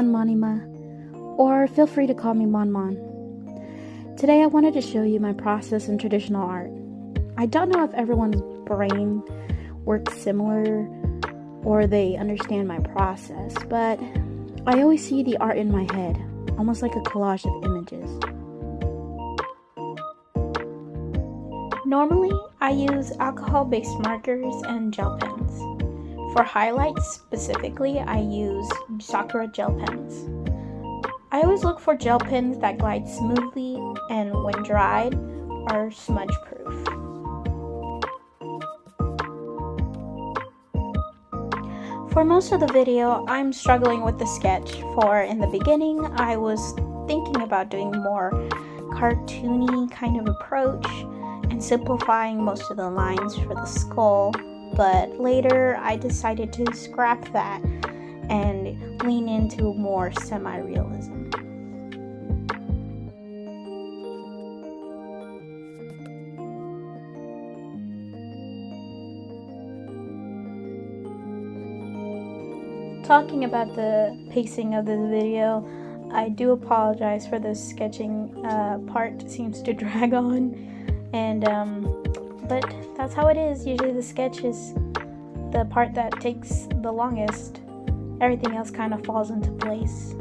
Monima, or feel free to call me MonMon. Today I wanted to show you my process in traditional art. I don't know if everyone's brain works similar or they understand my process, but I always see the art in my head, almost like a collage of images. Normally, I use alcohol-based markers and gel pens. For highlights specifically, I use Sakura gel pens. I always look for gel pens that glide smoothly and when dried are smudge proof. For most of the video, I'm struggling with the sketch. For in the beginning, I was thinking about doing more cartoony kind of approach and simplifying most of the lines for the skull, but later I decided to scrap that and lean into more semi-realism. Talking about the pacing of this video, I do apologize for the sketching part seems to drag on. And but that's how it is. Usually the sketch is the part that takes the longest. Everything else kind of falls into place.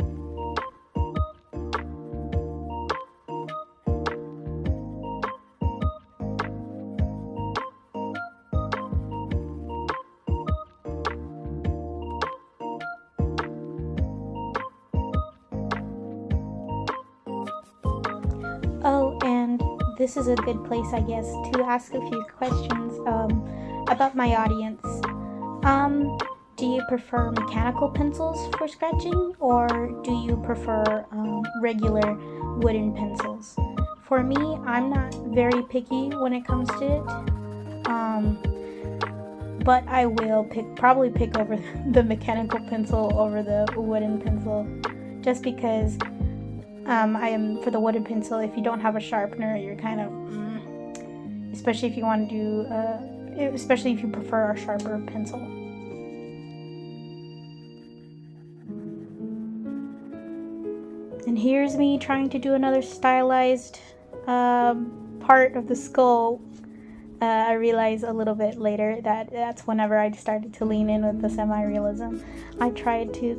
Oh, and this is a good place, I guess, to ask a few questions about my audience. Do you prefer mechanical pencils for sketching, or do you prefer regular wooden pencils? For me, I'm not very picky when it comes to it, but I will probably pick over the mechanical pencil over the wooden pencil, just because I am for the wooden pencil. If you don't have a sharpener, you're kind of, especially if you want to do, especially if you prefer a sharper pencil. And here's me trying to do another stylized part of the skull. I realized a little bit later that that's whenever I started to lean in with the semi-realism. I tried to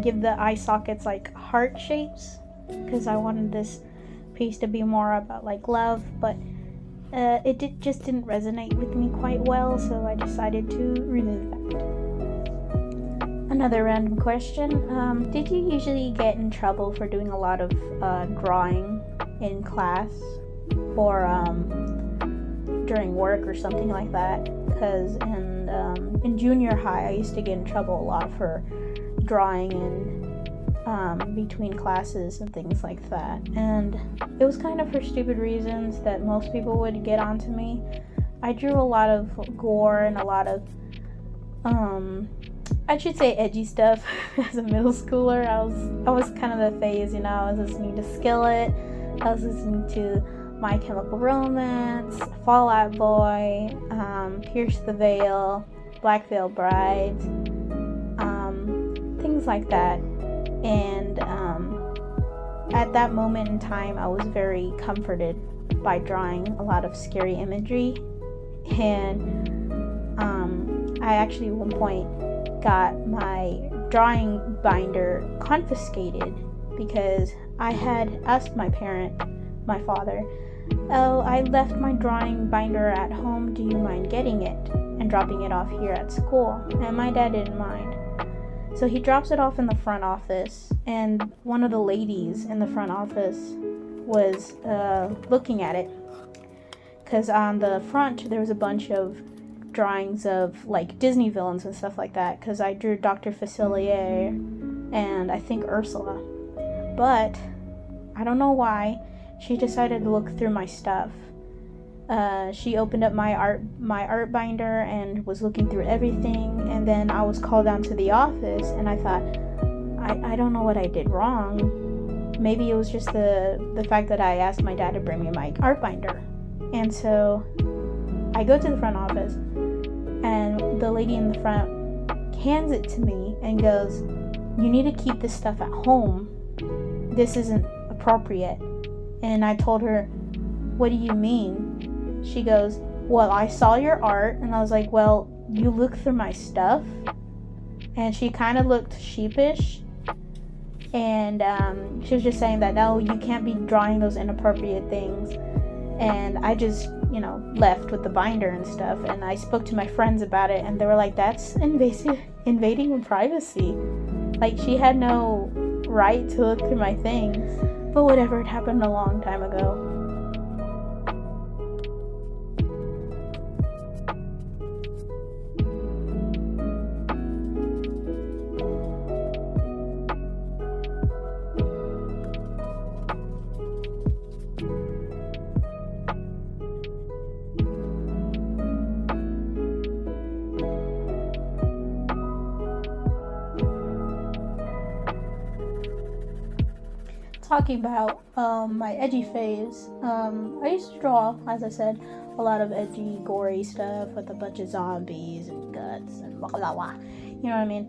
give the eye sockets like heart shapes, because I wanted this piece to be more about like love, but it just didn't resonate with me quite well, so I decided to remove that. Another random question, did you usually get in trouble for doing a lot of drawing in class or during work or something like that? Because in junior high I used to get in trouble a lot for drawing in between classes and things like that, and it was kind of for stupid reasons that most people would get onto me. I drew a lot of gore and a lot of I should say edgy stuff. As a middle schooler, I was kind of the phase, you know. I was listening to Skillet, I was listening to My Chemical Romance, Fall Out Boy, Pierce the Veil, Black Veil Brides, things like that. And at that moment in time, I was very comforted by drawing a lot of scary imagery, and I actually at one point got my drawing binder confiscated because I had asked my father, "Oh, I left my drawing binder at home, do you mind getting it and dropping it off here at school?" And my dad didn't mind. So he drops it off in the front office, and one of the ladies in the front office was looking at it, because on the front there was a bunch of drawings of like Disney villains and stuff like that, because I drew Dr. Facilier and I think Ursula. But I don't know why she decided to look through my stuff. She opened up my art binder and was looking through everything, and then I was called down to the office, and I thought, I don't know what I did wrong. Maybe it was just the fact that I asked my dad to bring me my art binder. And so I go to the front office, and the lady in the front hands it to me and goes, you need to keep this stuff at home. This isn't appropriate. And I told her, what do you mean? She goes, well, I saw your art. And I was like, well, you looked through my stuff? And she kind of looked sheepish. And she was just saying that, no, you can't be drawing those inappropriate things. And I just, left with the binder and stuff. And I spoke to my friends about it, and they were like, that's invading your privacy. Like, she had no right to look through my things. But whatever, it happened a long time ago. Talking about my edgy phase, I used to draw, as I said, a lot of edgy, gory stuff with a bunch of zombies and guts and blah blah blah. You know what I mean?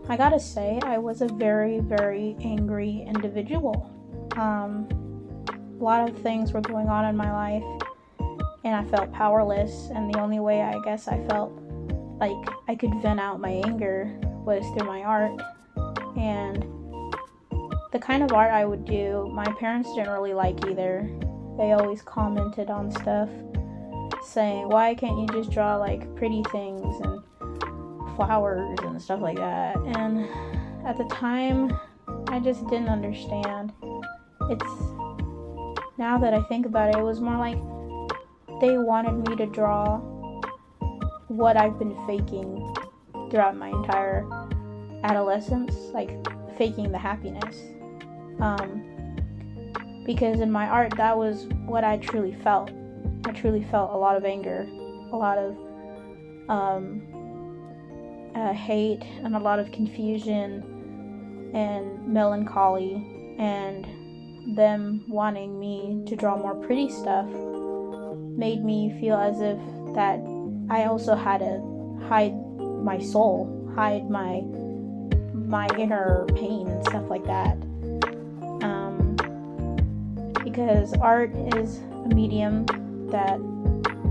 I gotta say, I was a very, very angry individual. A lot of things were going on in my life, and I felt powerless, and the only way I guess I felt like I could vent out my anger was through my art. And the kind of art I would do, my parents didn't really like either. They always commented on stuff, saying, why can't you just draw like pretty things and flowers and stuff like that? And at the time, I just didn't understand. Now that I think about it, it was more like they wanted me to draw what I've been faking throughout my entire adolescence, like faking the happiness. Because in my art, that was what I truly felt. I truly felt a lot of anger, a lot of hate, and a lot of confusion and melancholy, and them wanting me to draw more pretty stuff made me feel as if that I also had to hide my soul, hide my inner pain and stuff like that. Because art is a medium that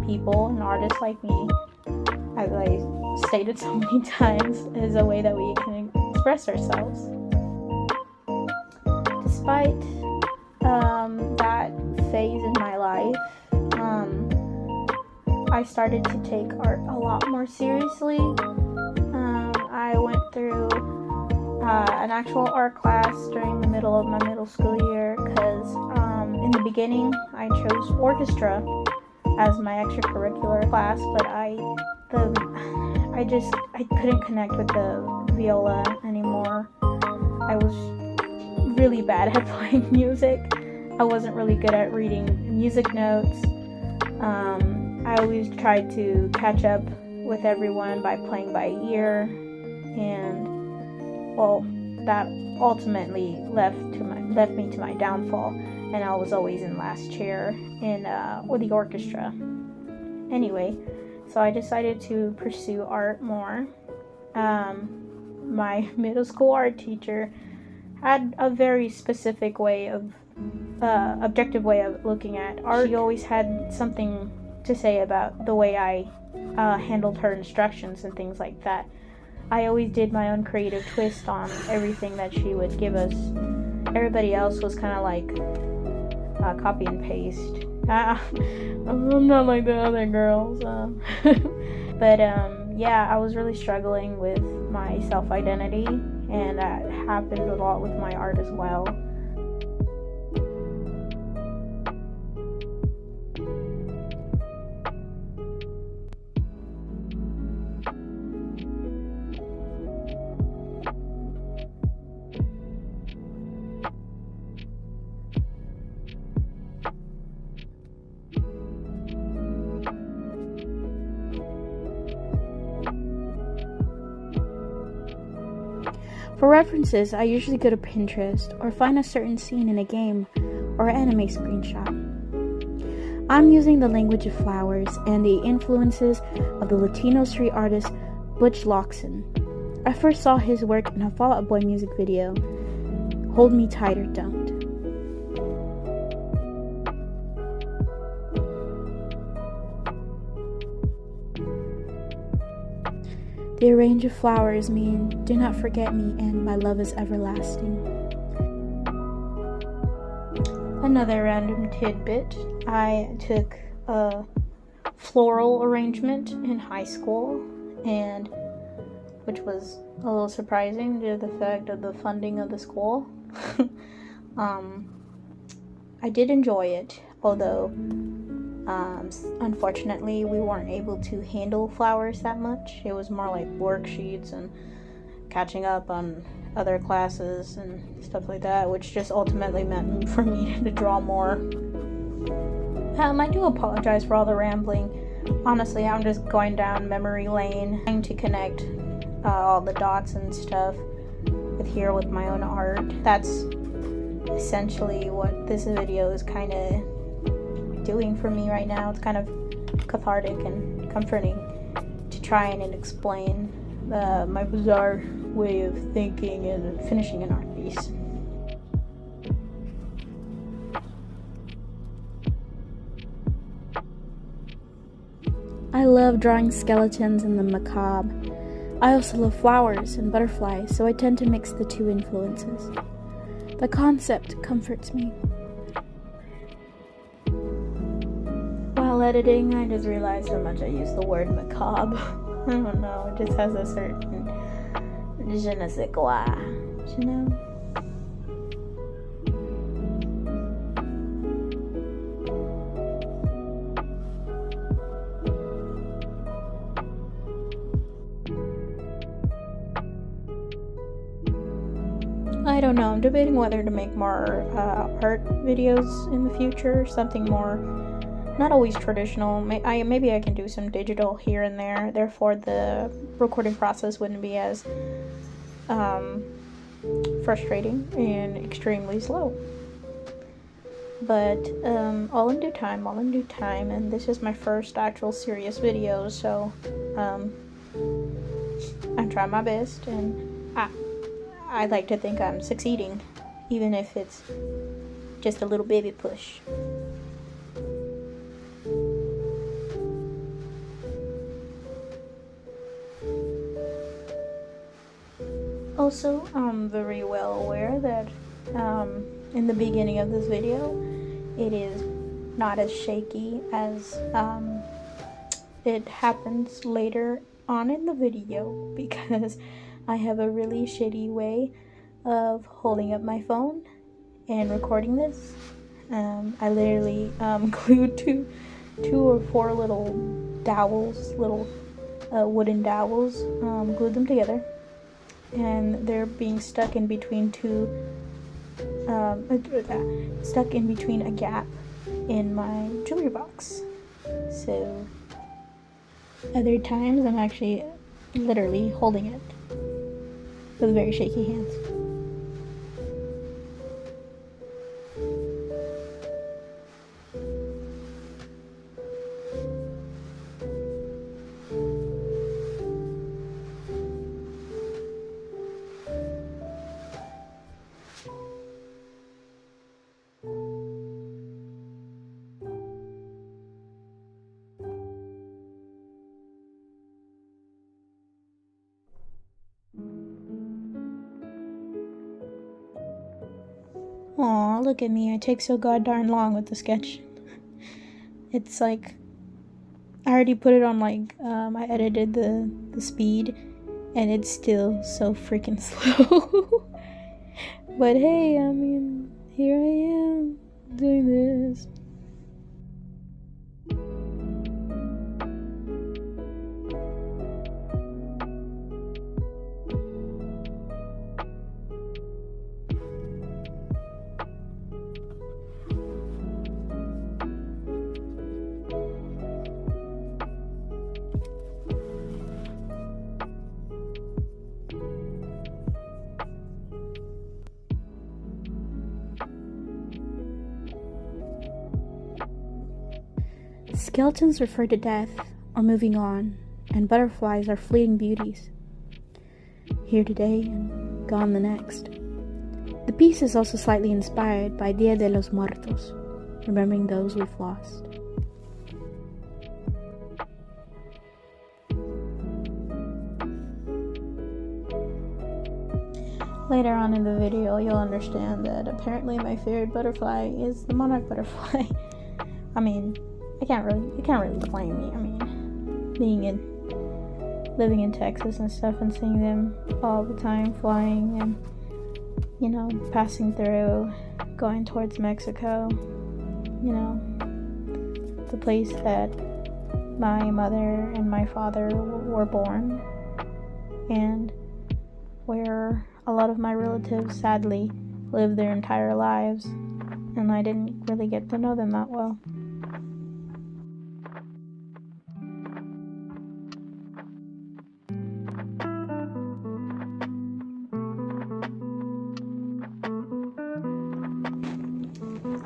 people and artists like me, as I stated so many times, is a way that we can express ourselves. Despite that phase in my life, I started to take art a lot more seriously. I went through an actual art class during the middle of my middle school year, because in the beginning I chose orchestra as my extracurricular class, but I couldn't connect with the viola anymore. I was really bad at playing music. I wasn't really good at reading music notes. I always tried to catch up with everyone by playing by ear, and well, that ultimately left me to my downfall, and I was always in last chair with the orchestra. Anyway, so I decided to pursue art more. My middle school art teacher had a very specific way of objective way of looking at art. She always had something to say about the way I handled her instructions and things like that. I always did my own creative twist on everything that she would give us. Everybody else was kind of like copy and paste. I'm not like the other girls. But yeah, I was really struggling with my self-identity, and that happened a lot with my art as well. For references, I usually go to Pinterest or find a certain scene in a game or anime screenshot. I'm using the language of flowers and the influences of the Latino street artist Butch Loxon. I first saw his work in a Fall Out Boy music video, Hold Me Tight or Don't. The arrange of flowers mean, do not forget me and my love is everlasting. Another random tidbit, I took a floral arrangement in high school, and which was a little surprising due to the fact of the funding of the school. I did enjoy it, although unfortunately we weren't able to handle flowers that much. It was more like worksheets and catching up on other classes and stuff like that, which just ultimately meant for me to draw more. I do apologize for all the rambling. Honestly, I'm just going down memory lane, trying to connect all the dots and stuff with my own art. That's essentially what this video is kind of doing for me right now. It's kind of cathartic and comforting to try and explain my bizarre way of thinking and finishing an art piece. I love drawing skeletons and the macabre. I also love flowers and butterflies, so I tend to mix the two influences. The concept comforts me. While editing, I just realized how much I use the word macabre. I don't know, it just has a certain je ne sais quoi, you know? I don't know, I'm debating whether to make more art videos in the future, something more, not always traditional. Maybe I can do some digital here and there, therefore the recording process wouldn't be as frustrating and extremely slow. But all in due time, and this is my first actual serious video, so I'm trying my best, and I like to think I'm succeeding, even if it's just a little baby push. Also, I'm very well aware that in the beginning of this video, it is not as shaky as it happens later on in the video, because I have a really shitty way of holding up my phone and recording this. I literally glued two or four little dowels, little wooden dowels, glued them together, and they're being stuck in between a gap in my jewelry box. So other times I'm actually literally holding it with very shaky hands. Aw, look at me. I take so goddamn long with the sketch. It's like, I already put it on I edited the speed, and it's still so freaking slow. But hey, I mean, here I am, doing this. Skeletons refer to death or moving on, and butterflies are fleeting beauties. here today and gone the next. The piece is also slightly inspired by Dia de los Muertos, remembering those we've lost. Later on in the video, you'll understand that apparently my favorite butterfly is the monarch butterfly. I mean, you can't really blame me. I mean, living in Texas and stuff and seeing them all the time flying and, you know, passing through, going towards Mexico, you know, the place that my mother and my father were born, and where a lot of my relatives sadly lived their entire lives, and I didn't really get to know them that well.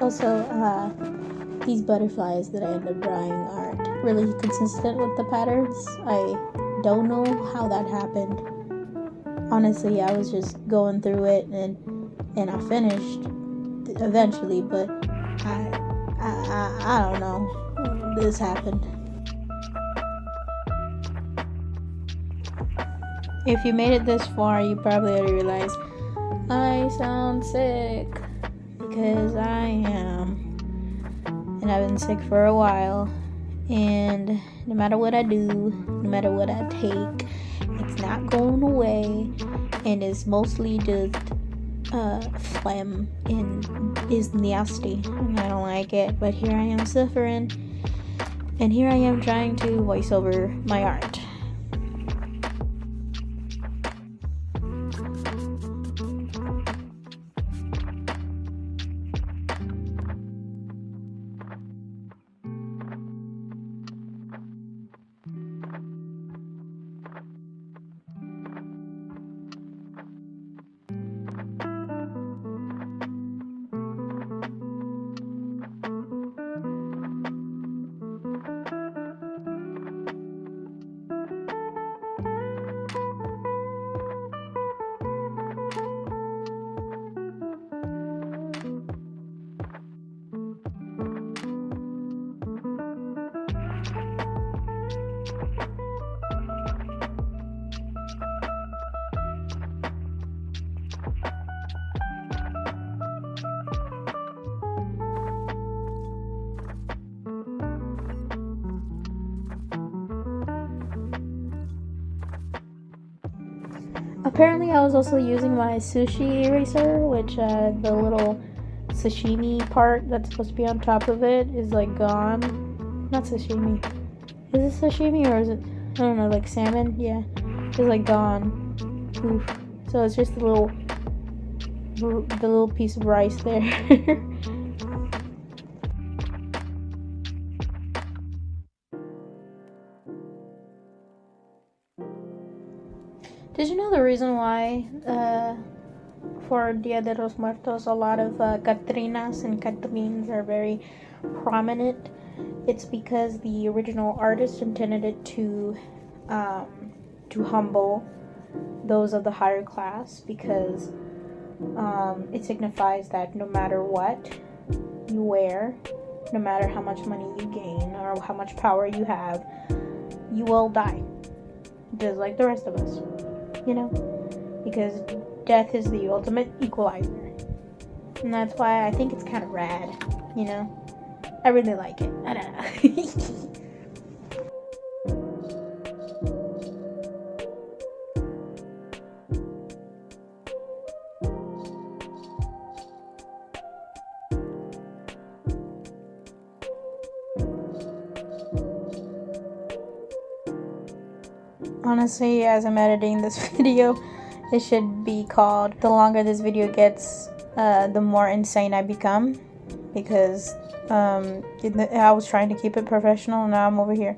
Also, these butterflies that I end up drawing aren't really consistent with the patterns. I don't know how that happened. Honestly, I was just going through it and I finished eventually, but I don't know. This happened. If you made it this far, you probably already realized I sound sick, because I am. And I've been sick for a while. And no matter what I do, no matter what I take, it's not going away. And it's mostly just phlegm and is nasty. And I don't like it. But here I am suffering. And here I am trying to voice over my art. Apparently, I was also using my sushi eraser, which the little sashimi part that's supposed to be on top of it is like gone. Not sashimi. Is it sashimi or is it, I don't know, like salmon? Yeah, it's like gone. Oof. So it's just the little piece of rice there. Did you know the reason why for Dia de los Muertos a lot of Catrinas and Catrins are very prominent? It's because the original artist intended it to humble those of the higher class, because it signifies that no matter what you wear, no matter how much money you gain or how much power you have, you will die, just like the rest of us, you know, because death is the ultimate equalizer. And that's why I think it's kind of rad, you know. I really like it. I don't know. Honestly, as I'm editing this video, it should be called "The longer this video gets, the more insane I become," because I was trying to keep it professional, and now I'm over here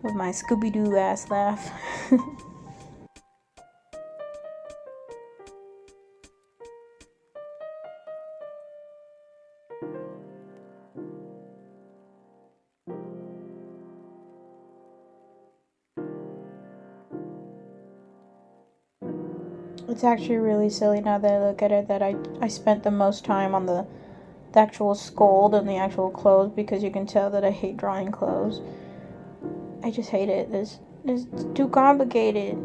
with my Scooby-Doo ass laugh. It's actually really silly now that I look at it that I spent the most time on the actual skull than the actual clothes, because you can tell that I hate drawing clothes. I just hate it. It's too complicated.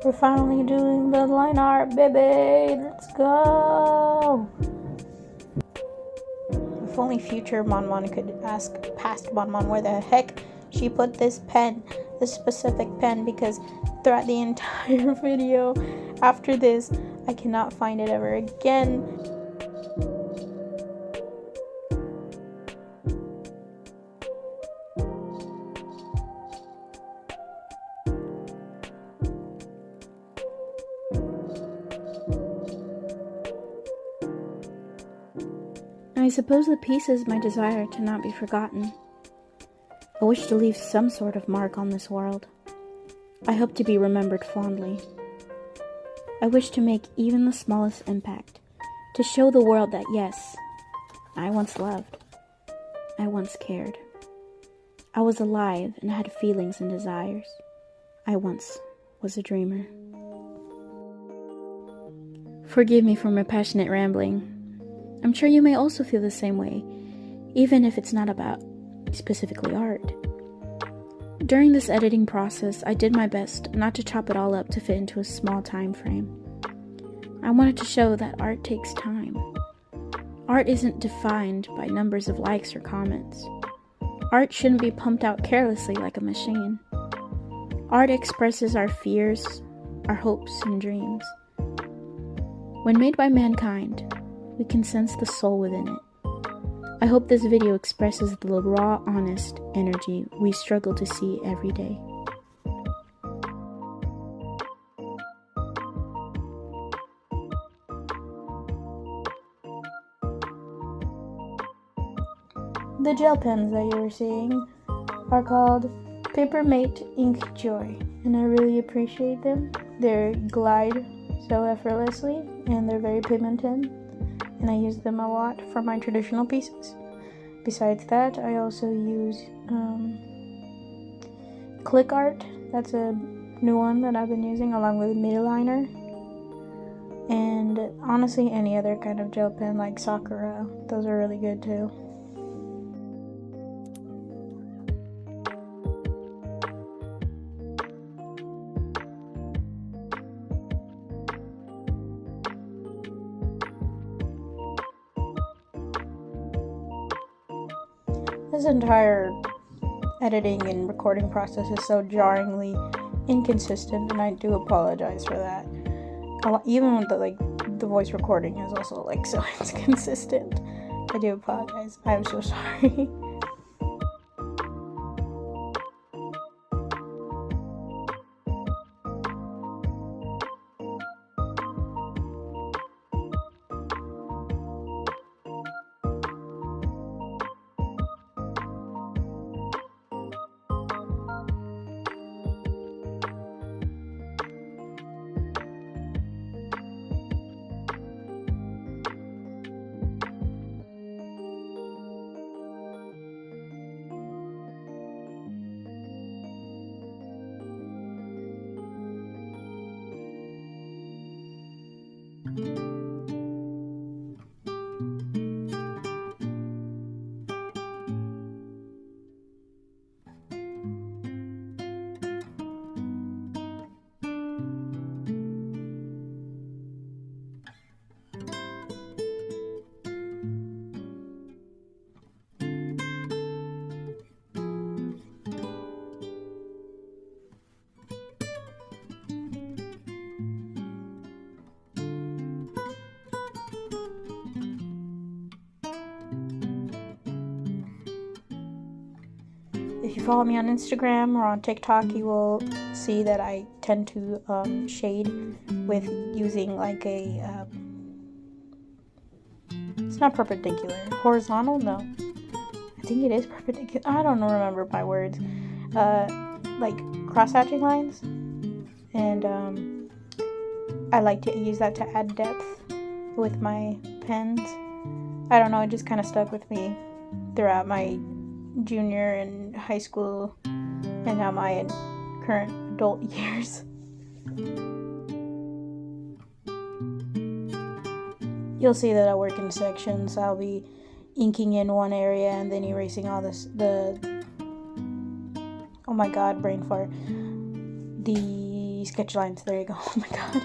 We're finally doing the line art, baby. Let's go. If only future MonMon could ask past MonMon where the heck she put this pen, this specific pen, because throughout the entire video after this, I cannot find it ever again. I suppose the piece is my desire to not be forgotten. I wish to leave some sort of mark on this world. I hope to be remembered fondly. I wish to make even the smallest impact, to show the world that yes, I once loved. I once cared. I was alive and had feelings and desires. I once was a dreamer. Forgive me for my passionate rambling. I'm sure you may also feel the same way, even if it's not about specifically art. During this editing process, I did my best not to chop it all up to fit into a small time frame. I wanted to show that art takes time. Art isn't defined by numbers of likes or comments. Art shouldn't be pumped out carelessly like a machine. Art expresses our fears, our hopes and dreams. When made by mankind, we can sense the soul within it. I hope this video expresses the raw, honest energy we struggle to see every day. The gel pens that you were seeing are called Papermate Ink Joy, and I really appreciate them. They glide so effortlessly, and they're very pigmented, and I use them a lot for my traditional pieces. Besides that, I also use Click Art. That's a new one that I've been using, along with Midi Liner. And honestly, any other kind of gel pen like Sakura, those are really good too. This entire editing and recording process is so jarringly inconsistent, and I do apologize for that. Even with the voice recording is also so inconsistent. I do apologize. I'm so sorry. If you follow me on Instagram or on TikTok, you will see that I tend to shade with using it's not perpendicular, horizontal, no, I think it is perpendicular, I don't remember my words, like cross-hatching lines, and I like to use that to add depth with my pens. I don't know, it just kind of stuck with me throughout my junior and high school and now my current adult years. You'll see that I work in sections. I'll be inking in one area and then erasing all this, oh my god, brain fart, the sketch lines. There you go. Oh my god.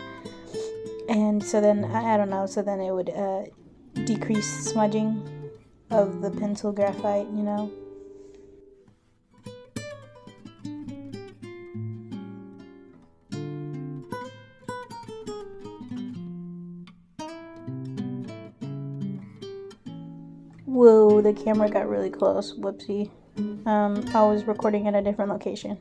And so then, I don't know, so then it would decrease smudging of the pencil graphite, you know. Whoa, the camera got really close. Whoopsie. I was recording at a different location.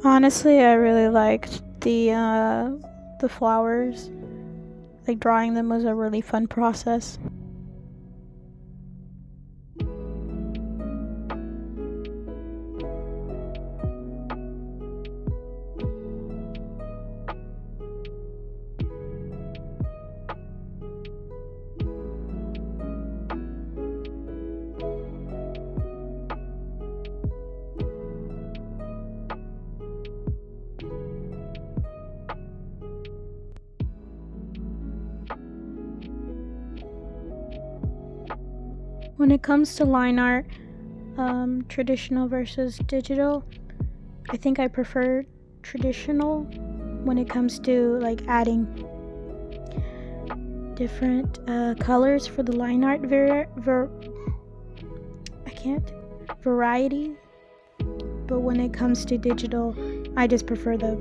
Honestly, I really liked the flowers. Like, drawing them was a really fun process. When it comes to line art, traditional versus digital, I think I prefer traditional when it comes to like adding different colors for the line art variety. But when it comes to digital, I just prefer the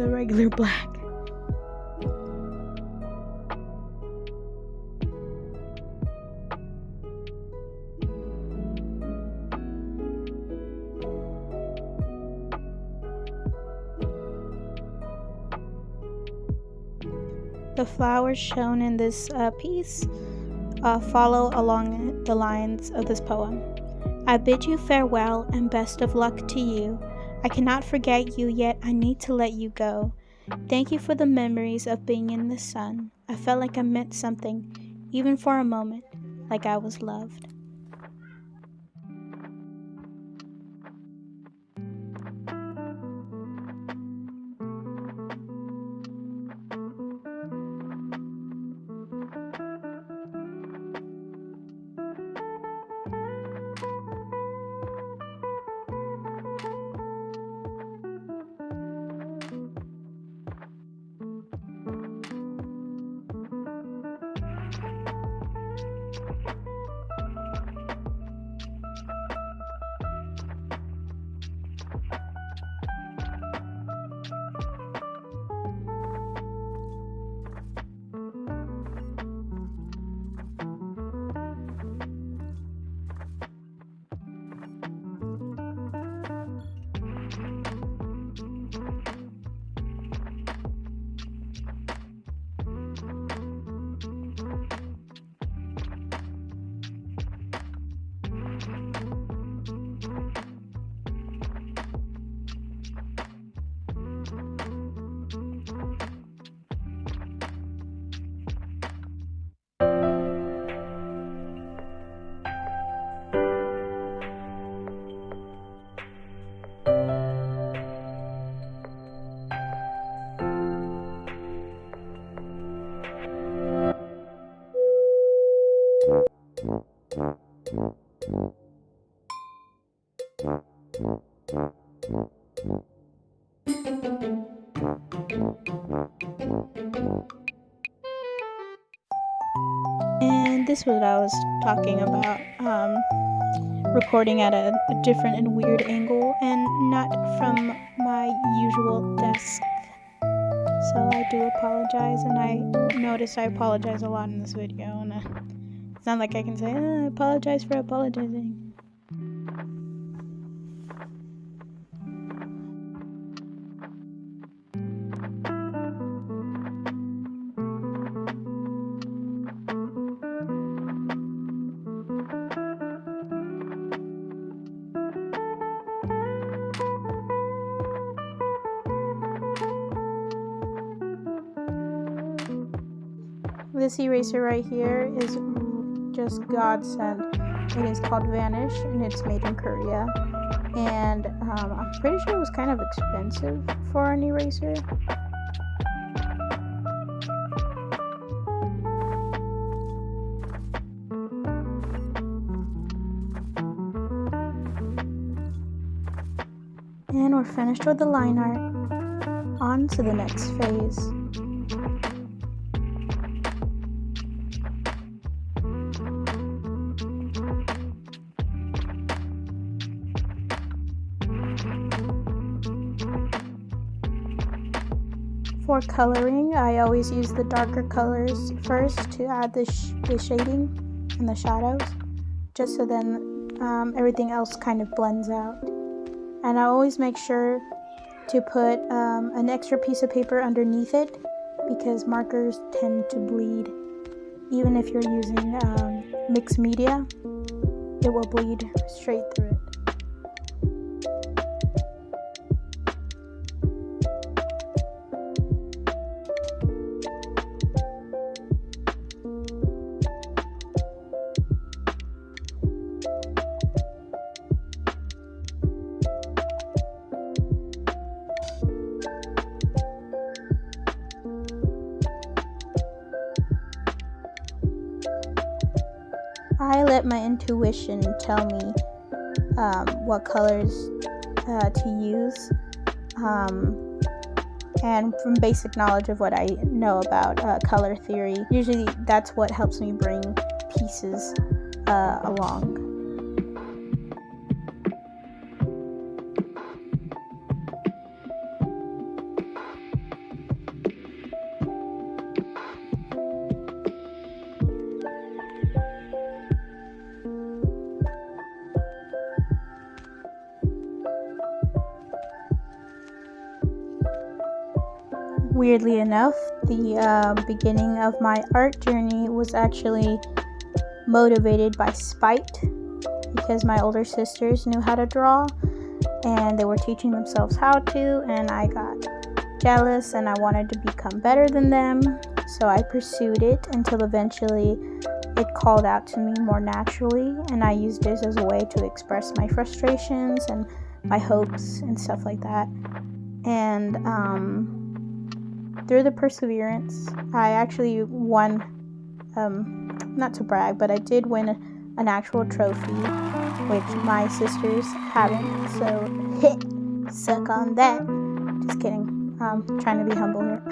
regular black. The flowers shown in this piece follow along the lines of this poem. I bid you farewell and best of luck to you. I cannot forget you, yet I need to let you go. Thank you for the memories of being in the sun. I felt like I meant something, even for a moment, like I was loved. And this was what I was talking about, recording at a different and weird angle and not from my usual desk. So I do apologize, and I notice I apologize a lot in this video, and it's not like I can say, I apologize for apologizing. This eraser right here is just godsend. It is called Vanish, and it's made in Korea. And I'm pretty sure it was kind of expensive for an eraser. And we're finished with the line art. On to the next phase. For coloring, I always use the darker colors first to add the shading and the shadows, just so then everything else kind of blends out. And I always make sure to put an extra piece of paper underneath it, because markers tend to bleed. Even if you're using mixed media, it will bleed straight through it. I let my intuition tell me what colors to use, and from basic knowledge of what I know about color theory, usually that's what helps me bring pieces along. Weirdly enough, the beginning of my art journey was actually motivated by spite, because my older sisters knew how to draw and they were teaching themselves how to, and I got jealous and I wanted to become better than them, so I pursued it until eventually it called out to me more naturally, and I used this as a way to express my frustrations and my hopes and stuff like that. And through the perseverance, I actually won, not to brag, but I did win an actual trophy, which my sisters haven't, so suck on that. Just kidding. I'm trying to be humble here.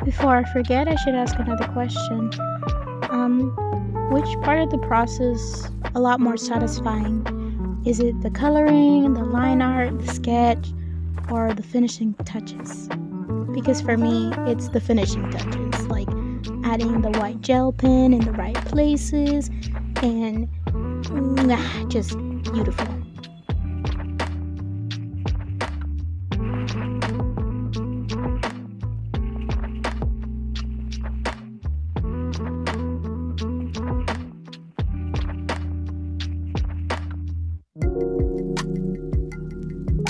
Before I forget, I should ask another question. Which part of the process a lot more satisfying? Is it the coloring, the line art, the sketch, or the finishing touches? Because for me, it's the finishing touches, like adding the white gel pen in the right places, and just beautiful.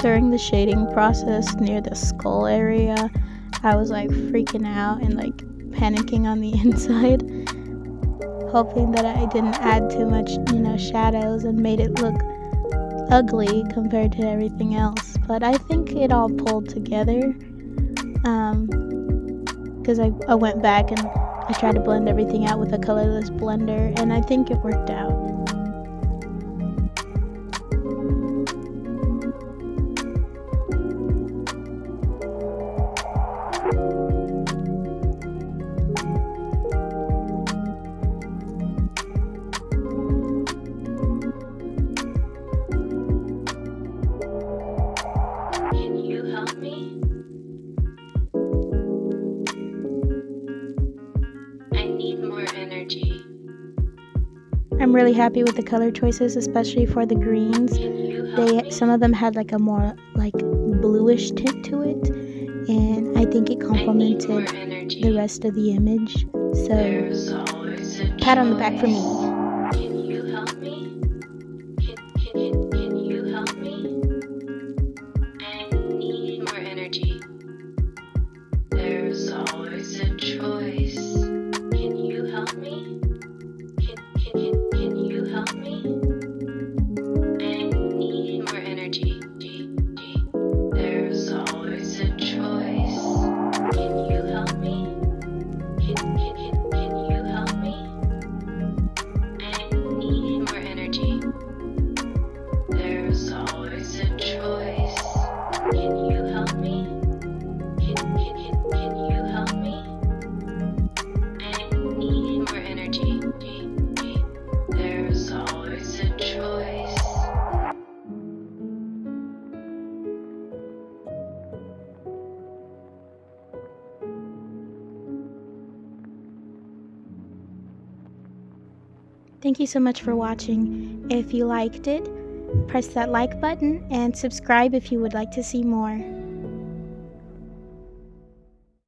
During the shading process near the skull area, I was like freaking out and like panicking on the inside, hoping that I didn't add too much, shadows and made it look ugly compared to everything else. But I think it all pulled together, because I went back and I tried to blend everything out with a colorless blender, and I think it worked out. Can you help me? I need more energy. I'm really happy with the color choices, especially for the greens. Can you help me? Some of them had like a more like bluish tint to it, and I think it complemented the rest of the image. So There's always a pat on the back for me. Can you help me? Can you help me? I need more energy. There's always a choice. Can you help me? Can you help me? I need more energy. There's always a choice. Can you help me? Can you help me? I need more energy. There's always a choice. Can you help me? Can you help me? I need more energy. There's always a choice. Thank you so much for watching. If you liked it, press that like button and subscribe if you would like to see more.